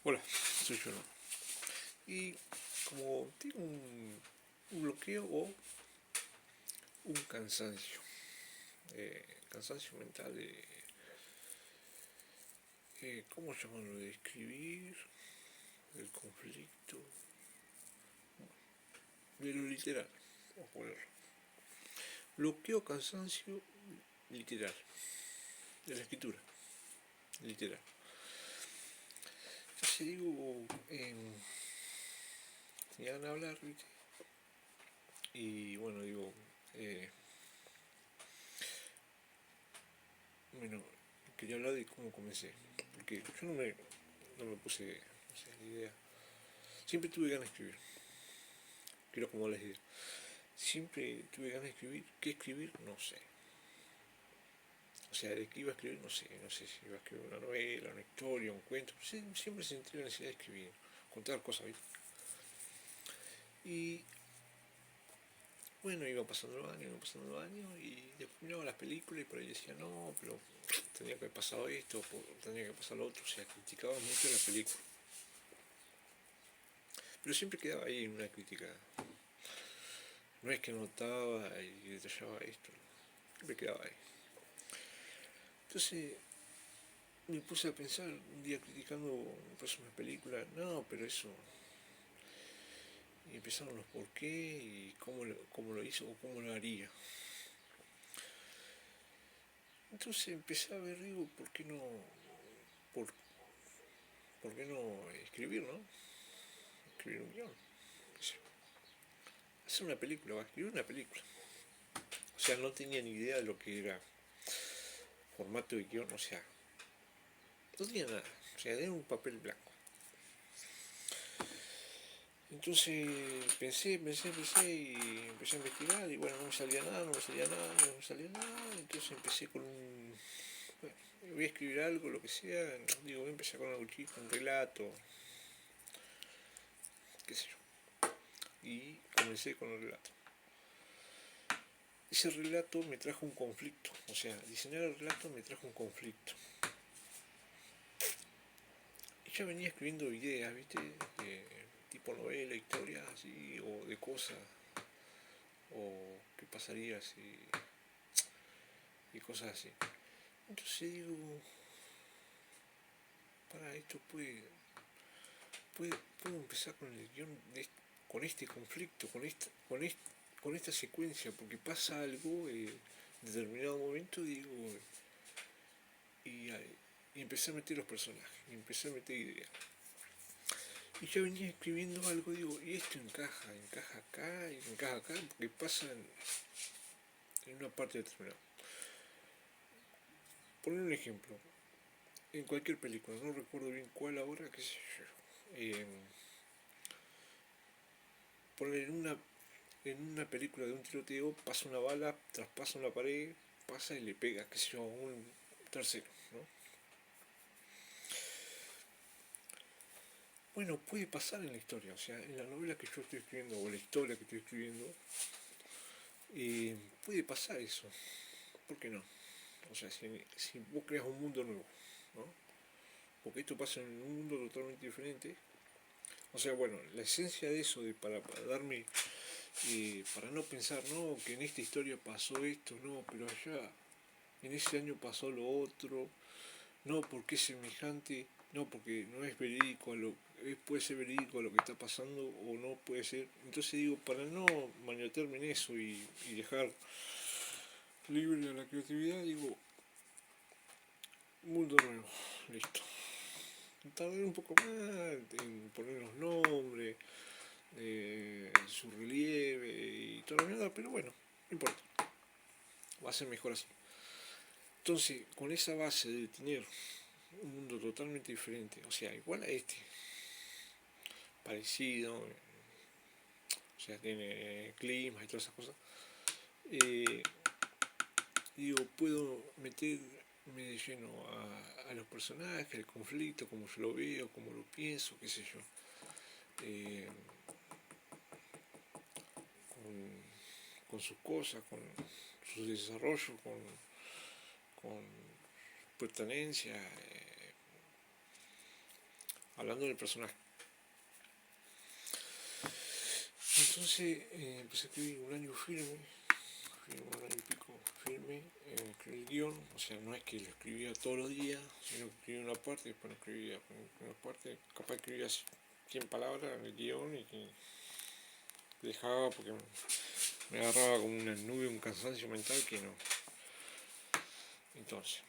Hola, soy yo. Y como tengo un bloqueo o un cansancio mental ¿cómo llamarlo? De escribir, del conflicto, de lo literal, vamos a ponerlo. Bloqueo, cansancio, literal, de la escritura, literal. Entonces digo, tenía ganas de hablar, ¿viste? Y bueno, digo, eh, bueno, quería hablar de cómo comencé, porque yo no me puse, no sé, la idea. Siempre tuve ganas de escribir, quiero como les digo. Siempre tuve ganas de escribir. ¿Qué escribir? No sé. O sea, de qué iba a escribir, no sé si iba a escribir una novela, una historia, un cuento. Siempre sentí la necesidad de escribir, contar cosas, ¿viste? Y bueno, iban pasando los años, y después miraba las películas y por ahí decía, no, pero tenía que haber pasado esto, tenía que haber pasado lo otro. O sea, criticaba mucho la película. Pero siempre quedaba ahí en una crítica. No es que notaba y detallaba esto, siempre quedaba ahí. Entonces me puse a pensar un día criticando próximas películas, no, pero eso. Y empezaron los por qué y cómo lo hizo o cómo lo haría. Entonces empecé a ver, digo, por, por qué no escribir, ¿no? Escribir un guión. Hacer una película, va a escribir una película. O sea, no tenía ni idea de lo que era formato de guión, o sea, no tenía nada. O sea, era un papel blanco. Entonces pensé y empecé a investigar y bueno, no me salía nada, no me salía nada, no me salía nada. Entonces empecé con bueno, voy a escribir algo, lo que sea. Digo, voy a empezar con algo chico, un relato, qué sé yo. Y comencé con el relato. Ese relato me trajo un conflicto, o sea, diseñar el relato me trajo un conflicto. Y ya venía escribiendo ideas, ¿viste? Tipo novela, historias así, o de cosas, o qué pasaría si, y cosas así. Entonces digo, para esto puedo empezar con el guión con este conflicto, con esta secuencia, porque pasa algo en determinado momento, digo, y, y empecé a meter los personajes, y empecé a meter ideas. Y yo venía escribiendo algo, digo, y esto encaja acá, y encaja acá, porque pasa en una parte determinada. Poner un ejemplo, en cualquier película, no recuerdo bien cuál ahora, qué sé yo. Poner en una película de un tiroteo, pasa una bala, traspasa una pared, pasa y le pega, qué sé yo, a un tercero, ¿no? Bueno, puede pasar en la historia, o sea, en la novela que yo estoy escribiendo o la historia que estoy escribiendo, puede pasar eso, ¿por qué no? O sea, si vos creas un mundo nuevo, ¿no? Porque esto pasa en un mundo totalmente diferente. O sea, bueno, la esencia de eso, para darme, para no pensar, no, que en esta historia pasó esto, no, pero allá, en ese año pasó lo otro, no, porque es semejante, no, porque no es verídico puede ser verídico a lo que está pasando o no puede ser. Entonces digo, para no maniatarme en eso y dejar libre a la creatividad, digo, mundo nuevo, listo. Tardé un poco más en poner los nombres, su relieve y toda la mierda, pero bueno, no importa, va a ser mejor así. Entonces, con esa base de tener un mundo totalmente diferente, o sea, igual a este, parecido, o sea, tiene clima y todas esas cosas, eh, digo, puedo meterme de lleno a los personajes, al conflicto, como yo lo veo, como lo pienso, qué sé yo. Eh, con sus cosas, con sus desarrollos, con pertenencia hablando del personaje. Entonces empecé a escribir un año firme, un año y pico firme, escribí el guión, o sea, no es que lo escribía todos los días, sino que escribía una parte, después no escribía una parte, capaz escribía 100 palabras en el guión y dejaba porque me agarraba como una nube, un cansancio mental que no. Entonces,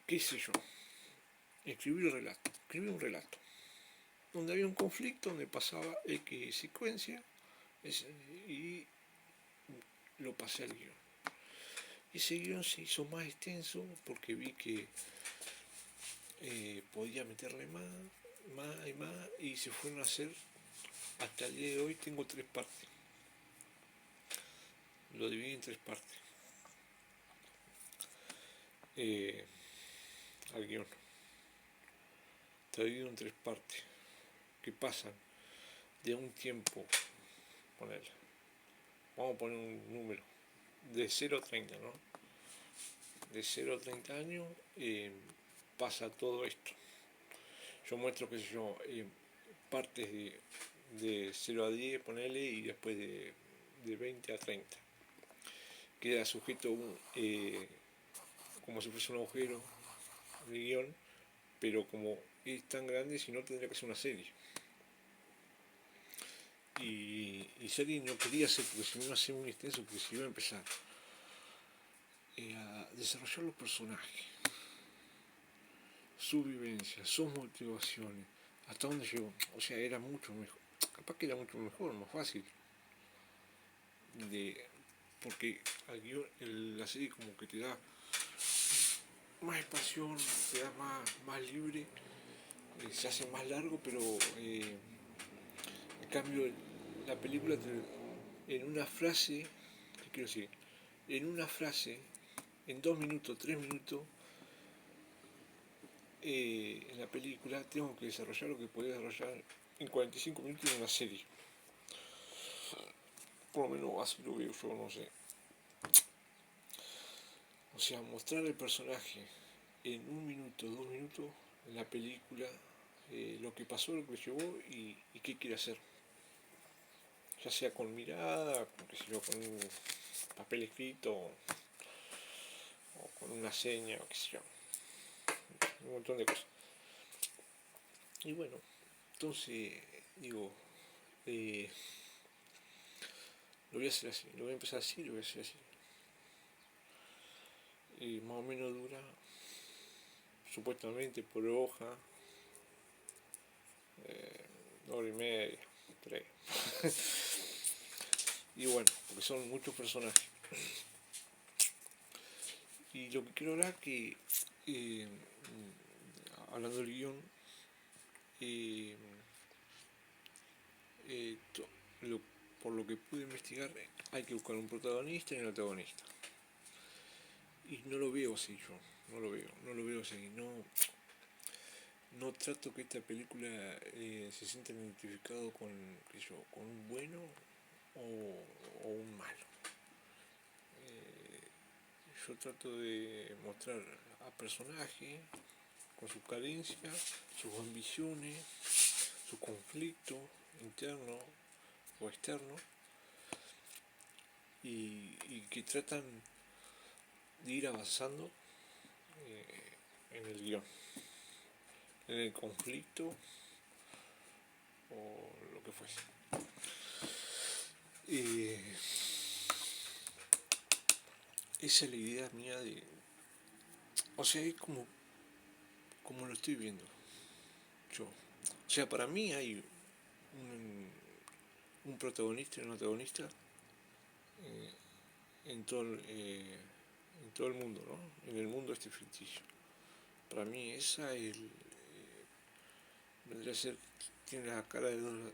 ¿qué hice yo? Escribí un relato, donde había un conflicto, donde pasaba X secuencia, y lo pasé al guión. Ese guión se hizo más extenso porque vi que podía meterle más y más, y se fueron a hacer, hasta el día de hoy tengo 3 partes. Lo dividí en 3 partes. Al guión. Está dividido en 3 partes que pasan de un tiempo, ponerle, vamos a poner un número, de 0 a 30, ¿no? De 0 a 30 años pasa todo esto. Yo muestro, qué sé yo, partes de 0 a 10, ponerle, y después de 20 a 30. Queda sujeto como si fuese un agujero de guión, pero como es tan grande, si no tendría que ser una serie. Y serie no quería hacer, porque si me iba a hacer muy extenso, porque si iba a empezar a desarrollar los personajes, sus vivencias, sus motivaciones, hasta dónde llegó. O sea, era mucho mejor, capaz que era mucho mejor, más fácil, porque al guión, la serie como que te da más espacio, te da más libre, se hace más largo, pero en cambio la película en una frase, ¿qué quiero decir? En una frase, en 2 minutos, 3 minutos, en la película tengo que desarrollar lo que podía desarrollar en 45 minutos en una serie. Por lo menos así lo veo yo, no sé. O sea, mostrar el personaje en 1 minuto, 2 minutos en la película, lo que pasó, lo que llevó y qué quiere hacer. Ya sea con mirada, con un papel escrito, o con una seña, o qué sé yo. Un montón de cosas. Y bueno, entonces digo, lo voy a hacer así, lo voy a empezar así, lo voy a hacer así. Y más o menos dura, supuestamente por hoja, 1 hora y media, 3. Y bueno, porque son muchos personajes. Y lo que quiero hablar que, hablando del guión, por lo que pude investigar, hay que buscar un protagonista y un antagonista. Y no lo veo así yo, no lo veo así, no trato que esta película se sienta identificado con un bueno o un malo. Yo trato de mostrar a personajes con sus carencias, sus ambiciones, sus conflictos internos o externos, y que tratan de ir avanzando en el guión, en el conflicto o lo que fuese. Esa es la idea mía de... O sea, es como lo estoy viendo yo. O sea, para mí hay un protagonista y un antagonista en todo el mundo, ¿no? En el mundo este ficticio. Para mí esa vendría a ser, tiene la cara de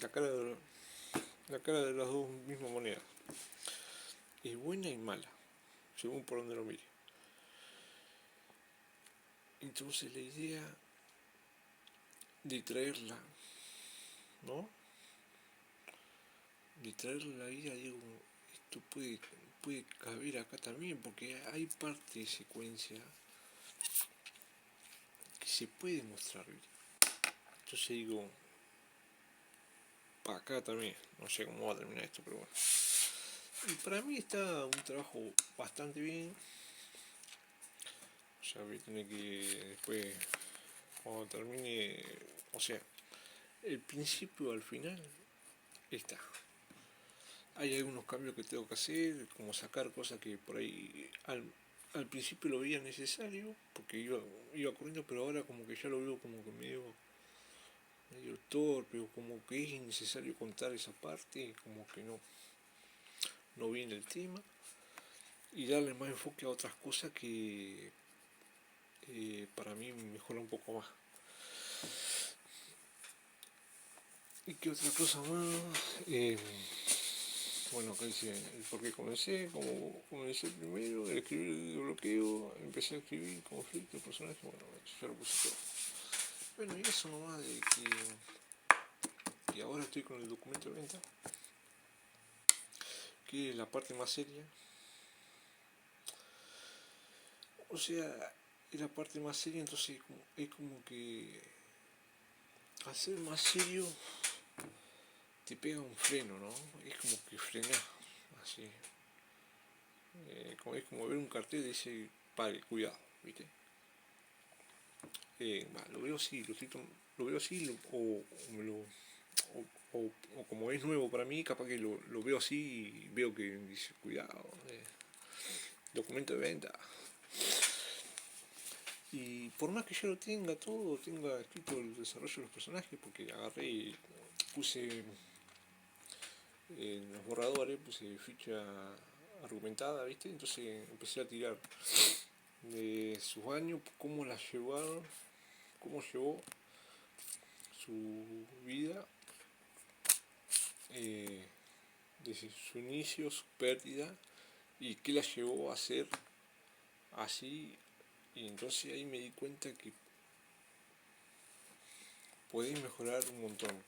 la cara de las dos mismas monedas. Es buena y mala, según por donde lo mire. Entonces la idea de traerla, ¿no? De traerla a la vida, digo, esto puede caber acá también, porque hay parte de secuencia que se puede mostrar. Entonces digo, para acá también, no sé cómo va a terminar esto, pero bueno. Y para mí está un trabajo bastante bien. O sea, voy a tener que después, cuando termine, o sea, el principio al final está. Hay algunos cambios que tengo que hacer, como sacar cosas que por ahí al principio lo veía necesario, porque iba corriendo, pero ahora como que ya lo veo como que medio torpe, o como que es innecesario contar esa parte, como que no viene el tema, y darle más enfoque a otras cosas que para mí mejora un poco más. ¿Y qué otra cosa más? Bueno, acá dice el por qué comencé, como comencé primero, el escribir el bloqueo, empecé a escribir conflicto, personaje, bueno, ya lo puse todo. Bueno, y eso nomás de que ahora estoy con el documento de venta, que es la parte más seria. O sea, es la parte más seria, entonces es como que al ser más serio te pega un freno, ¿no? Es como que frenás, así. Es como ver un cartel que dice, pare, cuidado, ¿viste? Lo veo así, lo veo así, me lo, o como es nuevo para mí, capaz que lo veo así y veo que dice, cuidado, documento de venta. Y por más que ya lo tenga todo, tenga escrito el desarrollo de los personajes, porque agarré y puse en los borradores, puse ficha argumentada, ¿viste? Entonces empecé a tirar de sus años, cómo la llevaron, cómo llevó su vida, desde su inicio, su pérdida, y qué la llevó a ser así. Y entonces ahí me di cuenta que podés mejorar un montón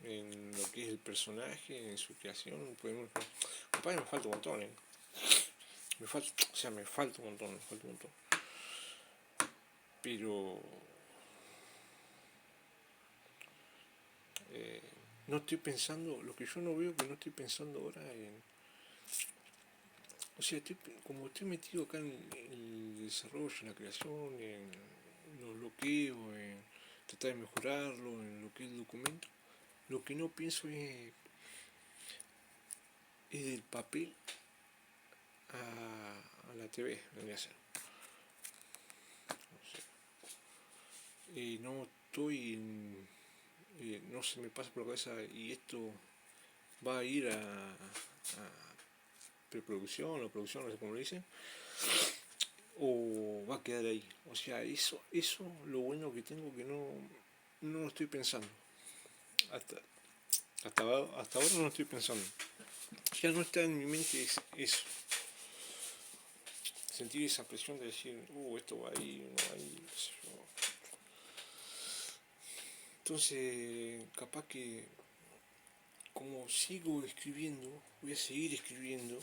en lo que es el personaje, en su creación. Capaz me falta un montón, me falta un montón, pero eh, no estoy pensando, lo que yo no veo, que no estoy pensando ahora o sea, como estoy metido acá en el desarrollo, en la creación, en los bloqueos, en tratar de mejorarlo, en lo que es el documento, lo que no pienso es del papel a la TV, vendría a ser. O sea, no estoy no se me pasa por la cabeza y esto va a ir a preproducción o producción, no sé cómo lo dicen, o va a quedar ahí. O sea, eso lo bueno que tengo que no lo estoy pensando. Hasta, hasta ahora no lo estoy pensando. Ya no está en mi mente eso. Sentir esa presión de decir, esto va ahí, no va ahí, qué sé yo. Entonces, capaz que como sigo escribiendo, voy a seguir escribiendo,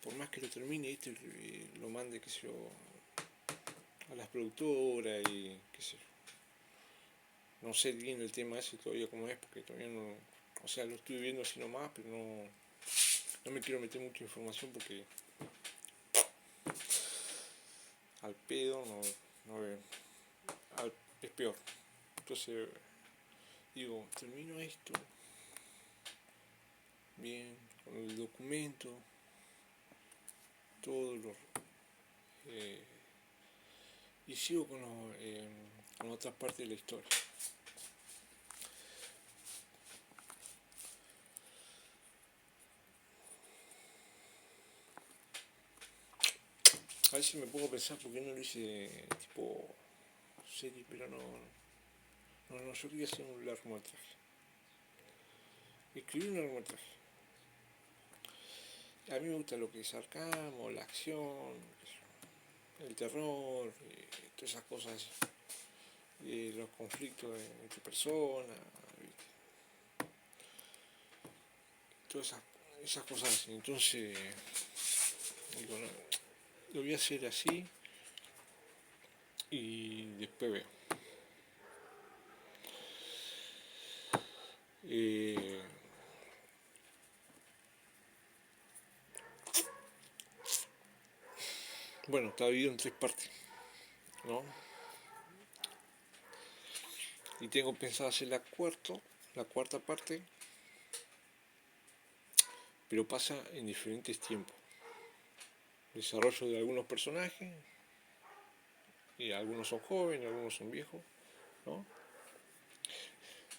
por más que lo termine esto y lo mande, qué sé yo, a las productoras y qué sé yo. No sé bien el tema ese todavía cómo es, porque todavía no, o sea, lo estoy viendo así nomás, pero no me quiero meter mucha información porque al pedo es peor. Entonces digo, termino esto bien, con el documento, todo lo y sigo con otra parte de la historia. A veces me pongo a pensar por qué no lo hice tipo serie, pero no, yo quería hacer un largometraje. Escribí un largometraje. A mí me gusta lo que es Arkham, la acción, el terror, todas esas cosas, los conflictos entre personas, ¿viste? Todas esas cosas así. Entonces, digo, no, lo voy a hacer así y después veo. bueno, está dividido en 3 partes, ¿no? Y tengo pensado hacer la cuarta parte, pero pasa en diferentes tiempos. Desarrollo de algunos personajes, y algunos son jóvenes, algunos son viejos, ¿no?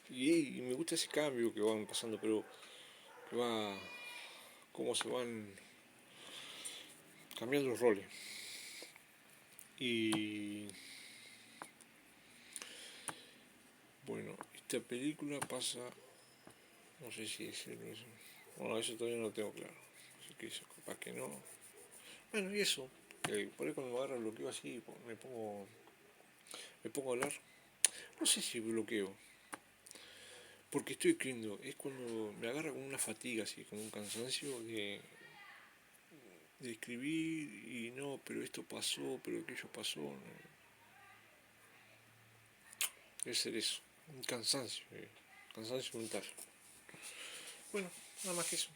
Y me gusta ese cambio que van pasando, pero que va, cómo se van cambiando los roles. Y bueno, esta película pasa, no sé si es el mismo. Bueno, eso todavía no lo tengo claro. Así que eso, capaz que no. Bueno, y eso. Por ahí cuando me agarra el bloqueo así, me pongo a hablar. No sé si bloqueo. Porque estoy escribiendo. Es cuando me agarra con una fatiga así, con un cansancio de escribir y no, pero esto pasó, pero aquello pasó. No. Debe ser eso. Un cansancio. Cansancio mental. Bueno, nada más que eso.